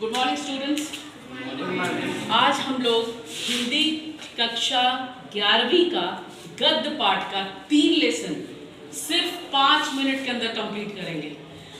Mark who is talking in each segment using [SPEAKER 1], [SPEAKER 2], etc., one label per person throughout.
[SPEAKER 1] Good morning students. आज हम लोग हिंदी कक्षा 11वीं का गद्य पाठ का 3 लेसन सिर्फ 5 मिनट के अंदर कंप्लीट करेंगे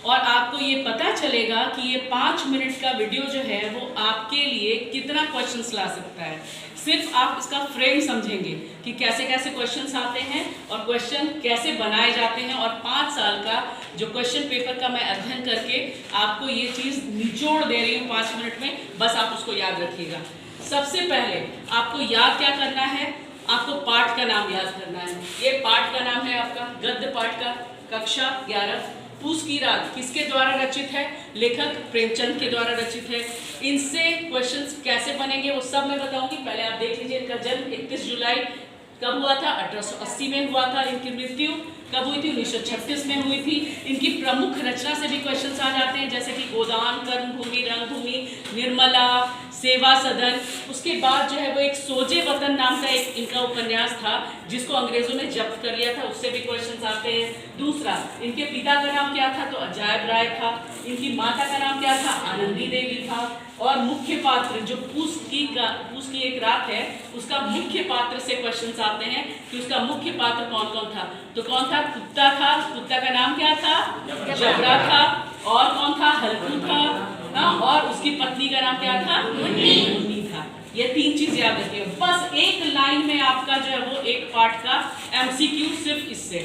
[SPEAKER 1] और आपको ये पता चलेगा कि ये 5 मिनट का वीडियो जो है वो आपके लिए कितना क्वेश्चंस ला सकता है। सिर्फ आप इसका फ्रेम समझेंगे कि कैसे कैसे क्वेश्चंस आते हैं और क्वेश्चन कैसे बनाए जाते हैं, और 5 साल का जो क्वेश्चन पेपर का मैं अध्ययन करके आपको ये चीज़ निचोड़ दे रही हूँ 5 मिनट में, बस आप उसको याद रखिएगा। सबसे पहले आपको याद क्या करना है, आपको पाठ का नाम याद करना है। ये पाठ का नाम है आपका गद्य पाठ का, कक्षा 11, पूस की रात किसके द्वारा रचित है? लेखक प्रेमचंद के द्वारा रचित है। इनसे क्वेश्चंस कैसे बनेंगे वो सब मैं बताऊंगी। पहले आप देख लीजिए, इनका जन्म 31 जुलाई कब हुआ था? 1880 में हुआ था। इनकी मृत्यु कब हुई थी? 1936 में हुई थी। इनकी प्रमुख रचना से भी क्वेश्चंस आ जाते हैं, जैसे कि गोदान, कर्मभूमि, रंगभूमि, निर्मला, सेवा सदन। उसके बाद जो है वो एक सोजे वतन नाम का एक इनका उपन्यास था जिसको अंग्रेजों ने जब्त कर लिया था, उससे भी क्वेश्चंस आते हैं। दूसरा, इनके पिता का नाम क्या था? तो अजायब राय था। इनकी माता का नाम क्या था? आनंदी देवी था। और मुख्य पात्र जो पूस की एक रात है उसका मुख्य पात्र से क्वेश्चंस आते हैं कि उसका मुख्य पात्र कौन कौन था। तो कौन था? कुत्ता था। कुत्ता का नाम क्या था? जबरा था। और कौन था? हल्कू था। और उसकी पत्नी का नाम क्या था? मुन्नी था। ये 3 चीज याद रखिए। बस एक लाइन में आपका जो है वो एक पाठ का MCQ सिर्फ इससे,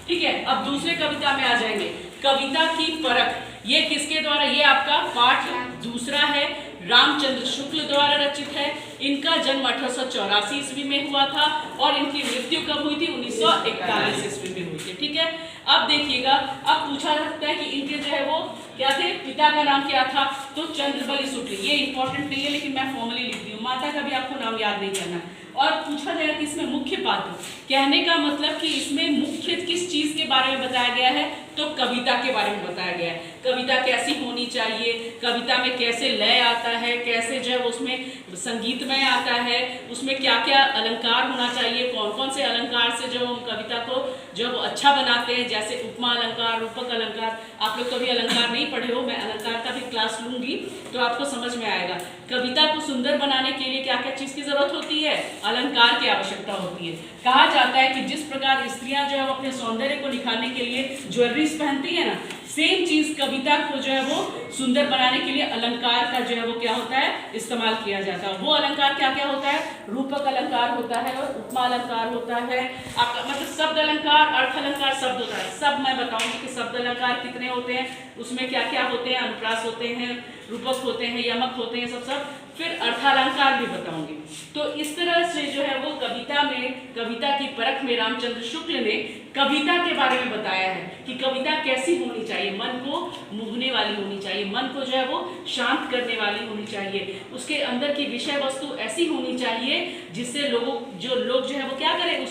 [SPEAKER 1] ठीक है। अब दूसरे कविता में आ जाएंगे। कविता की परख, ये किसके द्वारा? ये आपका पाठ दूसरा है, रामचंद्र शुक्ल द्वारा रचित है। इनका जन्म 1884 ईस्वी में हुआ था और इनकी मृत्यु कब हुई थी? 1941 ईस्वी में हुई थी, ठीक है। अब देखिएगा, अब पूछा जा सकता है कि इनके जो है वो क्या थे? पिता का नाम क्या था? तो चंद्रबली शुक्ल। ये इंपॉर्टेंट नहीं है लेकिन मैं फॉर्मली लिख दी हूँ। माता का भी आपको नाम याद नहीं करना है। और पूछा जाएगा कि इसमें मुख्य पात्र, कहने का मतलब कि इसमें मुख्य किस चीज के बारे में बताया गया है? तो कविता के बारे में बताया गया है। कविता कैसी होनी चाहिए, कविता में कैसे लय आता है, कैसे जो है उसमें संगीतमय आता है, उसमें क्या क्या अलंकार होना चाहिए, कौन कौन से अलंकार से जो हम कविता को जो वो अच्छा बनाते हैं, जैसे उपमा अलंकार, रूपक अलंकार। आप लोग कभी अलंकार नहीं पढ़े हो, मैं अलंकार का भी क्लास लूंगी तो आपको समझ में आएगा। कविता को सुंदर बनाने के लिए क्या क्या चीज की जरूरत होती है? अलंकार की आवश्यकता होती है। कहा जाता है कि जिस प्रकार स्त्रियां जो है वो अपने सौंदर्य को निखारने के लिए ज्वेलरीज पहनती है ना, सेम चीज कविता को जो है वो सुंदर बनाने के लिए अलंकार का जो है वो क्या होता है? इस्तेमाल किया जाता है। वो अलंकार क्या क्या होता है? रूपक अलंकार होता है और उपमा अलंकार होता है। आपका मतलब शब्द अलंकार, अर्थ अलंकार, शब्द होता है। सब मैं बताऊंगी कि शब्द अलंकार कितने होते हैं, उसमें क्या क्या होते हैं, अनुप्रास होते हैं, रूपक होते हैं, यमक होते हैं, सब फिर अर्थालंकार भी बताऊंगी। तो इस तरह से जो है वो कविता में, कविता की परख में रामचंद्र शुक्ल ने कविता के बारे में बताया है कि कविता कैसी होनी चाहिए, मन को मोहने वाली होनी चाहिए, मन को जो है वो शांत करने वाली होनी चाहिए, उसके अंदर की विषय वस्तु ऐसी होनी चाहिए जिससे लोग जो है वो क्या करें,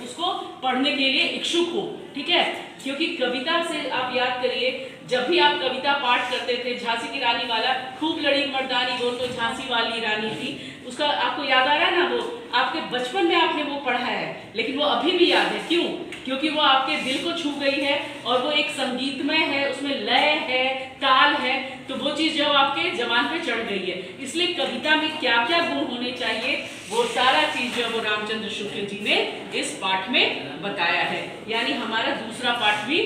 [SPEAKER 1] उसको पढ़ने के लिए इच्छुक हो, ठीक है। क्योंकि कविता से आप याद करिए, जब भी आप कविता पाठ करते थे, झांसी की रानी वाला, खूब लड़ी मर्दानी वो तो झांसी वाली रानी थी, उसका आपको याद आ रहा है ना? वो आपके बचपन में आपने वो पढ़ा है लेकिन वो अभी भी याद है। क्यों? क्योंकि वो आपके दिल को छू गई है और वो एक संगीतमय है, उसमें लय है, ताल है, तो वो चीज जो आपके जबान पे चढ़ गई है। इसलिए कविता में क्या क्या गुण होने चाहिए वो सारा चीज जो वो रामचंद्र शुक्ल जी ने इस पाठ में बताया है। यानी हमारा दूसरा पाठ भी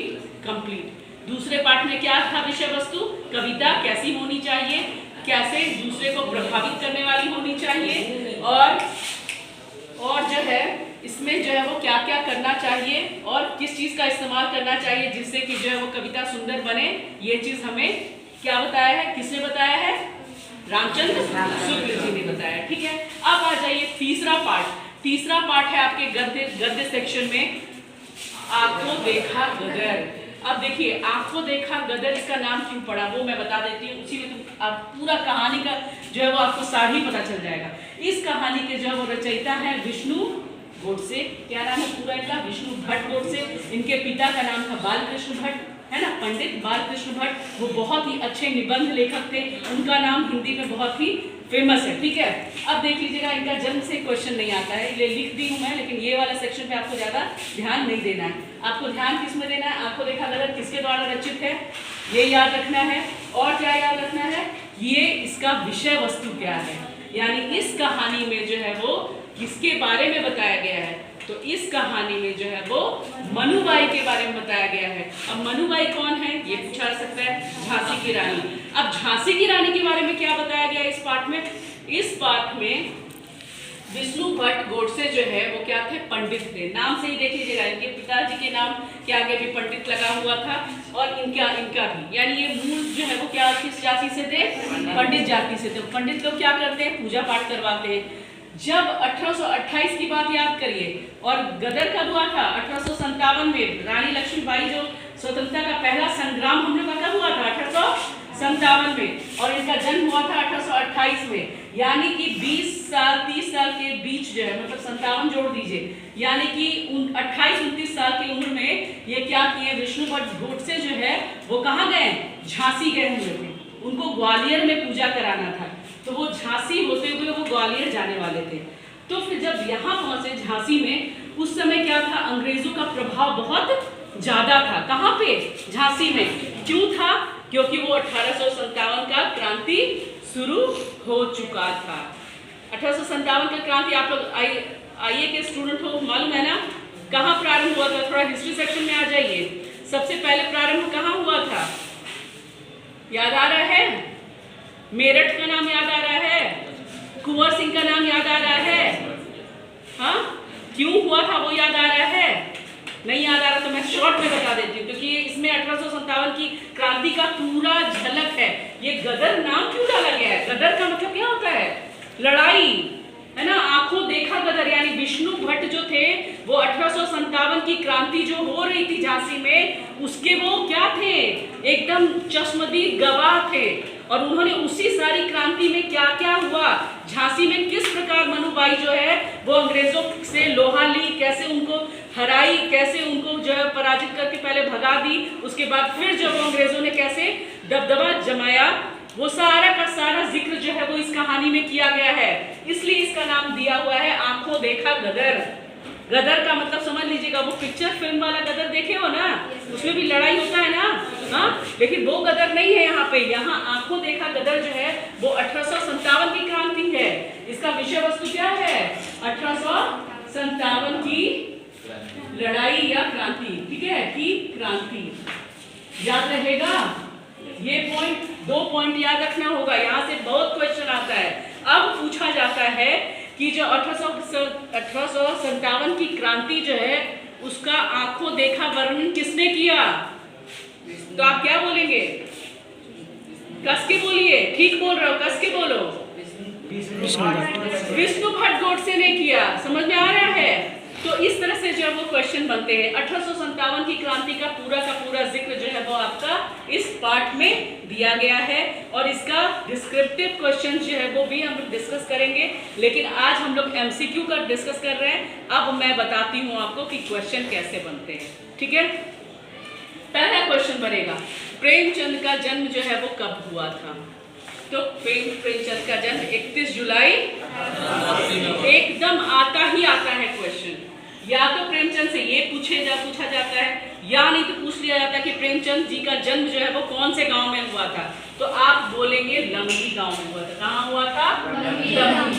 [SPEAKER 1] कंप्लीट। दूसरे पाठ में क्या था विषय वस्तु? कविता कैसी होनी चाहिए, कैसे दूसरे को प्रभावित करने वाली होनी चाहिए, और जो है इसमें जो है वो क्या क्या करना चाहिए और किस चीज का इस्तेमाल करना चाहिए जिससे कि जो है वो कविता सुंदर बने। ये चीज हमें क्या बताया है? किसने बताया है? रामचंद्र शुक्ल जी ने बताया, ठीक है। अब आ जाइए तीसरा पाठ। तीसरा पाठ है आपके गद्य सेक्शन में, आंखों देखा गदर। अब देखिए, आंखों देखा गदर, इसका नाम क्यों पड़ा वो मैं बता देती हूँ, उसी में तो आप पूरा कहानी का जो है वो आपको सार ही पता चल जाएगा। इस कहानी के जो है वो रचयिता है विष्णु गोडसे। क्या नाम है पूरा इनका? विष्णु भट्ट गोडसे। इनके पिता का नाम था बालकृष्ण भट्ट, है ना, पंडित बालकृष्ण भट्ट। वो बहुत ही अच्छे निबंध लेखक थे, उनका नाम हिंदी में बहुत ही फेमस है, ठीक है। अब देख लीजिएगा, इनका जन्म से क्वेश्चन नहीं आता है, ये लिख दी हूँ मैं, लेकिन ये वाला सेक्शन पे आपको ज्यादा ध्यान नहीं देना है। आपको ध्यान किस में देना है? आंखों देखा गदर किसके द्वारा रचित है ये याद रखना है। और क्या याद याद रखना है, ये इसका विषय वस्तु क्या है, यानी इस कहानी में जो है वो किसके बारे में बताया गया है। तो इस कहानी में जो है वो मनुबाई के बारे में बताया गया है। अब मनुबाई कौन है ये पूछा जा सकता है, झांसी की रानी। अब झांसी की रानी के बारे में क्या बताया गया इस पाठ में? इस पाठ में विष्णु भट्ट गोडसे जो है वो क्या थे? पंडित थे। नाम से ही देख लीजिएगा, इनके पिताजी के नाम के आगे भी पंडित लगा हुआ था और इनका भी, यानी ये मूल जो है वो क्या किस जाति से थे? पंडित जाति से थे। पंडित लोग क्या करते हैं? पूजा पाठ करवाते हैं। जब 1828 की बात याद करिए, और गदर कब हुआ था? 1857 में। रानी लक्ष्मीबाई जो स्वतंत्रता का पहला संग्राम हम लोग का कब हुआ था? 1857 में। और इनका जन्म हुआ था 1828 में, यानी कि 20 साल 30 साल के बीच जो है, मतलब 57 जोड़ दीजिए, यानी कि 28-29 साल की उम्र में ये क्या किए? विष्णु भट्ट गोडसे जो है वो कहाँ गए? झांसी गए हुए थे। उनको ग्वालियर में पूजा कराना था, तो वो झांसी होते हुए वो ग्वालियर जाने वाले थे। तो फिर जब यहाँ पहुंचे झांसी में, उस समय क्या था? अंग्रेजों का प्रभाव बहुत ज्यादा था। कहाँ पे? झांसी में। क्यों था? क्योंकि वो 1857 का क्रांति शुरू हो चुका था। 1857 का क्रांति, आप लोग आईए के स्टूडेंट हो, मालूम है ना कहाँ प्रारंभ हुआ था? थोड़ा हिस्ट्री सेक्शन में आ जाइए। सबसे पहले प्रारंभ कहाँ हुआ था? याद आ रहा है? मेरठ का नाम याद आ रहा है? कुंवर सिंह का नाम याद आ रहा है? हाँ, क्यों हुआ था वो याद आ रहा है? नहीं याद आ रहा तो मैं शॉर्ट में बता देती हूँ, क्योंकि इसमें 1857 की क्रांति का पूरा झलक है। ये गदर नाम क्यों डाला गया है? गदर का मतलब क्या होता है? लड़ाई, है ना? आंखों देखा गदर, यानी विष्णु भट्ट जो थे वो 1857 की क्रांति जो हो रही थी झांसी में, उसके वो क्या थे? एकदम चश्मदीद गवाह थे। और उन्होंने उसी सारी क्रांति में क्या क्या हुआ, झांसी में किस प्रकार मनुबाई जो है वो अंग्रेजों से लोहा ली, कैसे उनको हराई, कैसे उनको जो है पराजित करके पहले भगा दी, उसके बाद फिर जब वो अंग्रेजों ने कैसे दबदबा जमाया, वो सारा का सारा जिक्र जो है वो इस कहानी में किया गया है। इसलिए इसका नाम दिया हुआ है आंखों देखा गदर। गदर का मतलब समझ लीजिएगा, वो पिक्चर फिल्म वाला गदर देखे हो ना, उसमें भी लड़ाई होता है ना, हाँ, लेकिन वो गदर नहीं है यहाँ पे। यहाँ आंखों देखा गदर जो है वो 1857 की क्रांति है। इसका विषय वस्तु क्या है? 1857 की लड़ाई या क्रांति, ठीक है, की क्रांति। याद रहेगा ये पॉइंट, 2 पॉइंट याद रखना होगा, यहाँ से बहुत क्वेश्चन आता है। अब पूछा जाता है कि जो 1857 की क्रांति जो है उसका आंखों देखा वर्णन किसने किया? तो आप क्या बोलेंगे? कस के बोलिए, ठीक बोल रहे हो, कस के बोलो। विष्णु भट्ट गोडसे ने किया। समझ में आ रहा है? तो इस तरह से जो है वो क्वेश्चन बनते हैं। 1857 की क्रांति का पूरा जिक्र जो है वो आपका इस पार्ट में दिया गया है, और इसका डिस्क्रिप्टिव क्वेश्चन जो है वो भी हम लोग डिस्कस करेंगे, लेकिन आज हम लोग एमसीक्यू का डिस्कस कर रहे हैं। अब मैं बताती हूँ आपको कि क्वेश्चन कैसे बनते हैं, ठीक है। पहला क्वेश्चन बनेगा, प्रेमचंद का जन्म जो है वो कब हुआ था? तो प्रेमचंद का जन्म 31 जुलाई, एकदम आता है क्वेश्चन। या तो प्रेमचंद से ये पूछा जाता है, या नहीं तो पूछ लिया जाता है कि प्रेमचंद जी का जन्म जो है वो कौन से गांव में हुआ था। तो आप बोलेंगे लम्ही गांव में हुआ था। कहाँ हुआ था? लम्ही।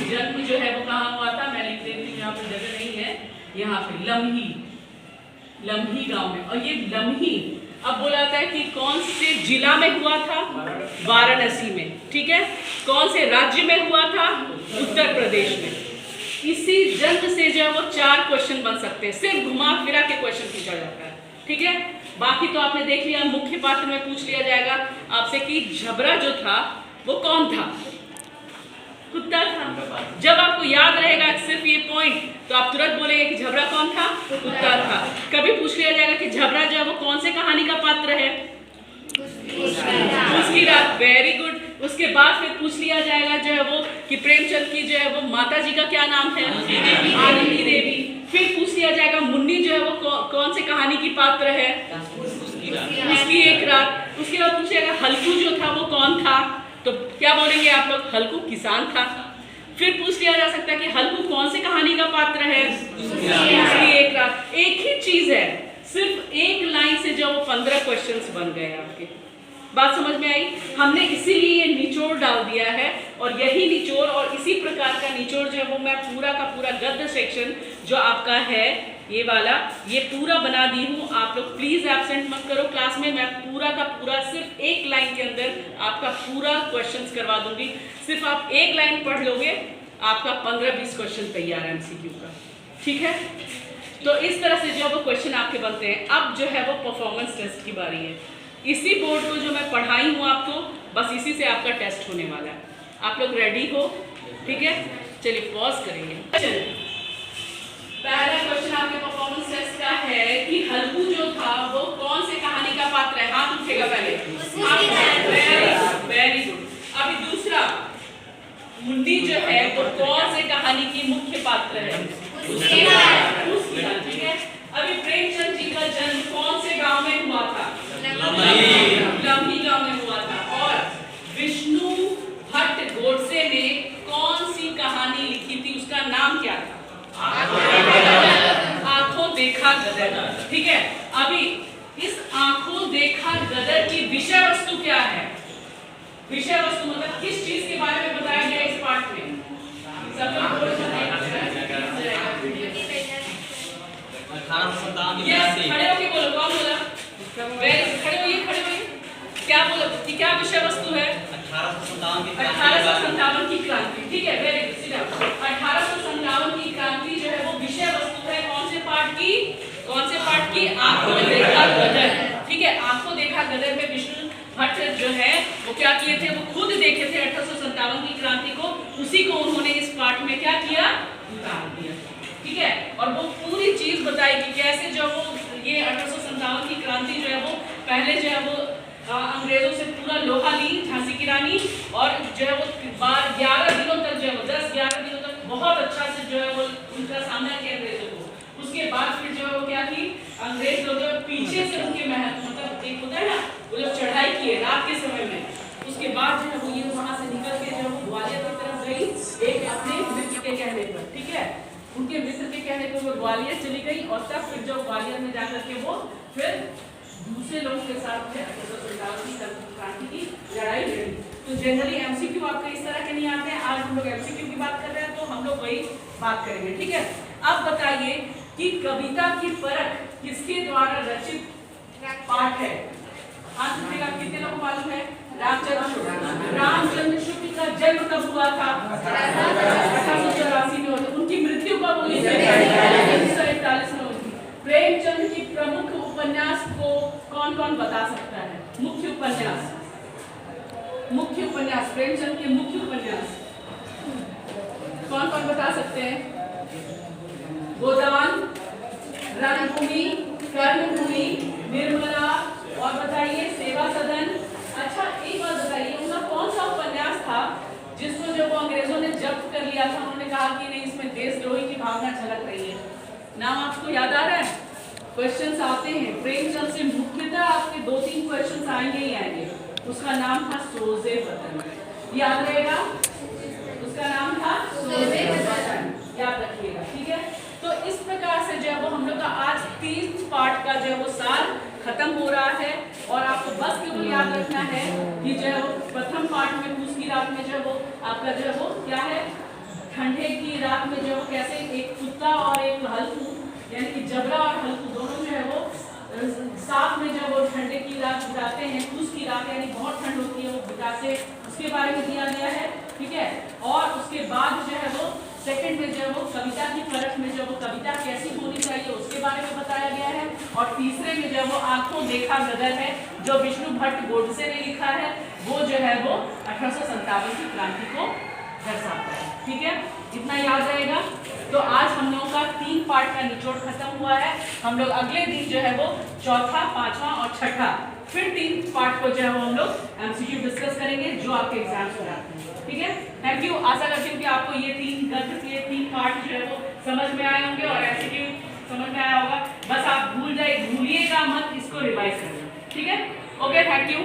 [SPEAKER 1] जन्म जो है वो कहाँ हुआ था? मैं लिख देती हूँ, यहाँ पर जगह नहीं है, यहाँ पे लम्ही गांव में। और ये लम्ही अब बोला जाता है कि कौन से जिला में हुआ था? वाराणसी में, ठीक है। कौन से राज्य में हुआ था? उत्तर प्रदेश में। इसी जन्म से जो है वो 4 क्वेश्चन बन सकते हैं, सिर्फ घुमा फिरा के क्वेश्चन पूछा जाता है, ठीक है। बाकी तो आपने देख लिया, मुख्य पात्र में पूछ लिया जाएगा आपसे कि झबरा जो था वो कौन था? कुत्ता था। जब आपको याद रहेगा सिर्फ ये पॉइंट, तो आप तुरंत बोलेंगे कि झबरा कौन था? कुत्ता था। कभी पूछ लिया जाएगा कि झबरा जो है वो कौन से कहानी का पात्र है? उसकी रात। Very good. उसके बाद फिर पूछ लिया जाएगा जो है वो कि प्रेमचंद की जो है वो माता जी का क्या नाम है? आनंदी देवी। फिर पूछ लिया जाएगा मुन्नी जो है वो कौन से कहानी की पात्र है? उसकी एक रात। उसके बाद पूछेगा हल्कू जो था वो कौन था? तो क्या बोलेंगे आप लोग? हल्कू किसान था। फिर पूछ लिया जा सकता है कि हल्कू कौन से कहानी का पात्र है? उसकी एक रात। एक ही चीज है, सिर्फ एक लाइन से जो 15 क्वेश्चंस बन गए आपके। बात समझ में आई? हमने इसीलिए ये निचोड़ डाल दिया है, और यही निचोड़ और इसी प्रकार का निचोड़ जो है वो मैं पूरा का पूरा गद्य सेक्शन जो आपका है ये वाला, ये पूरा बना दी हूँ। आप लोग प्लीज एब्सेंट मत करो क्लास में, मैं पूरा का पूरा सिर्फ एक लाइन के अंदर आपका पूरा क्वेश्चंस करवा दूंगी। सिर्फ आप एक लाइन पढ़ लोगे, आपका 15-20 क्वेश्चन तैयार है एमसीक्यू का, ठीक है? तो इस तरह से जो वो क्वेश्चन आपके बनते हैं। अब जो है वो परफॉर्मेंस टेस्ट की बारी है। इसी बोर्ड को जो मैं पढ़ाई हूँ आपको, बस इसी से आपका टेस्ट होने वाला है। आप लोग रेडी हो? ठीक है, चलिए पॉज करेंगे। पहला क्वेश्चन आपके परफॉर्मेंस टेस्ट का है कि हल्कू जो था वो कौन से कहानी का पात्र है? हाथ उठेगा पहले। Very good. अभी दूसरा, मुंडी जो है वो कौन से कहानी की मुख्य पात्र है? ठीक है। अभी प्रेमचंद जी का जन्म कौन से गांव में हुआ था? लम्ही गांव में हुआ था। और विष्णु भट्ट गोडसे ने कौन सी कहानी लिखी थी, उसका नाम क्या था? आंखों देखा गदर। ठीक है। अभी इस आंखों देखा गदर की विषय वस्तु क्या है? विषय वस्तु मतलब किस चीज के बारे में बताया गया इस पाठ में? सब लोग खड़े होके बोलो, कौन बोला? खड़े होइए। क्या बोलो कि क्या विषय वस्तु है? 1857 की क्रांति। ठीक है, वेरी गुड। सीधा 1857 की क्रांति जो है वो विषय वस्तु है कौन से पाठ की? कौन से पाठ की? आंखों देखा गदर। ठीक है, आंखों देखा गदर में विष्णु भट्ट जो है वो क्या किए थे? वो खुद देखे थे 1857 की क्रांति को, उसी को उन्होंने इस पाठ में क्या किया? उतार दिया। ठीक है, और वो पूरी चीज बताई कि कैसे जो वो ये 1857 की क्रांति जो है वो पहले जो है वो अंग्रेजों से पूरा लोहा ली झांसी की रानी, और जो है वो 11 दिनों तक जो है वो 10-11 दिनों तक बहुत अच्छा से जो है वो उनका सामना किया अंग्रेजों को। उसके बाद फिर जो है वो क्या की, अंग्रेज लोग पीछे से उनके महल मतलब एक होता है ना, वो लोग चढ़ाई किए रात के समय में। उसके बाद जो है वो ये वहां से निकल के जो है वो ग्वालियर की तरफ गई एक अपने मित्र के कहने पर। ठीक है, उनके मित्र के कहने पर वो ग्वालियर चली गई, और तब फिर जो ग्वालियर में जाकर के वो फिर दूसरे लोगों के साथ क्रांति की लड़ाई लड़ी। तो जनरली एमसीक्यू आपके इस तरह के नहीं आते हैं। आज हम लोग एमसीक्यू की बात कर रहे हैं, तो हम लोग वही बात करेंगे। ठीक है, अब बताइए कि कविता की परख किसके द्वारा रचित पाठ है? हाथ उठेगा। कितने लोगों को मालूम है? रामचंद्र शुक्ल का जन्म कब हुआ था? 1884 में हुआ था। उनकी मृत्यु कब हुई? 1941 में हुई थी। प्रेमचंद की प्रमुख उपन्यास को कौन कौन बता सकता है? मुख्य उपन्यास प्रेमचंद के मुख्य उपन्यास कौन कौन बता सकते हैं? गोदान, रणभूमि, कर्मभूमि, निर्मला, और बताइए सेवा सदन। अच्छा एक बात बताइए, उनका कौन सा उपन्यास था जिसको जब वो अंग्रेजों ने जब्त कर लिया था, उन्होंने कहा कि नहीं इसमें देशद्रोही की भावना झलक रही है? नाम आपको याद आ रहा है? क्वेश्चंस आते हैं प्रेमचंद से, मुख्यतः आपके 2-3 क्वेश्चंस आएंगे ही आएंगे। उसका नाम था सोज़े वतन, याद रहेगा? उसका नाम था सोज़े वतन, याद रखिएगा। ठीक है, तो इस प्रकार से जो है वो हम लोग का आज 30 पार्ट का जो है वो साल खत्म हो रहा है। और आपको बस केवल याद रखना है कि जो है वो प्रथम पार्ट में फूस की रात में जो है वो आपका जो है वो क्या है, ठंडे की रात में जो है वो कैसे एक कुत्ता और एक हल्कू यानी कि जबरा और हल्कू दोनों जो है वो साथ में जो वो ठंडे की रात बिताते हैं, फूस की रात यानी बहुत ठंड होती है वो बिताते, उसके बारे में दिया गया है। ठीक है, और उसके बाद जो है वो सेकंड में जो है वो कविता की परख में जो वो कविता कैसी होनी चाहिए उसके बारे में बताया गया है। और तीसरे में जो है वो आंखों देखा गदर है जो विष्णु भट्ट गोडसे ने लिखा है, वो जो है वो 1857 की क्रांति को दर्शाता है। ठीक है, इतना याद रहेगा। तो आज हम लोगों का 3 पार्ट का निचोड़ खत्म हुआ है। हम लोग अगले दिन जो है वो चौथा, 5वां और 6ठा फिर 3 पार्ट को जो है वो हम लोग एमसीक्यू डिस्कस करेंगे जो आपके एग्जाम्स में आते हैं। ठीक है, थैंक यू। आशा करती हूँ कि आपको ये 3 पार्ट जो है वो समझ में आए होंगे और एमसीक्यू समझ में आया होगा। बस आप भूलिएगा मत, इसको रिवाइज करें। ठीक है, ओके, थैंक यू।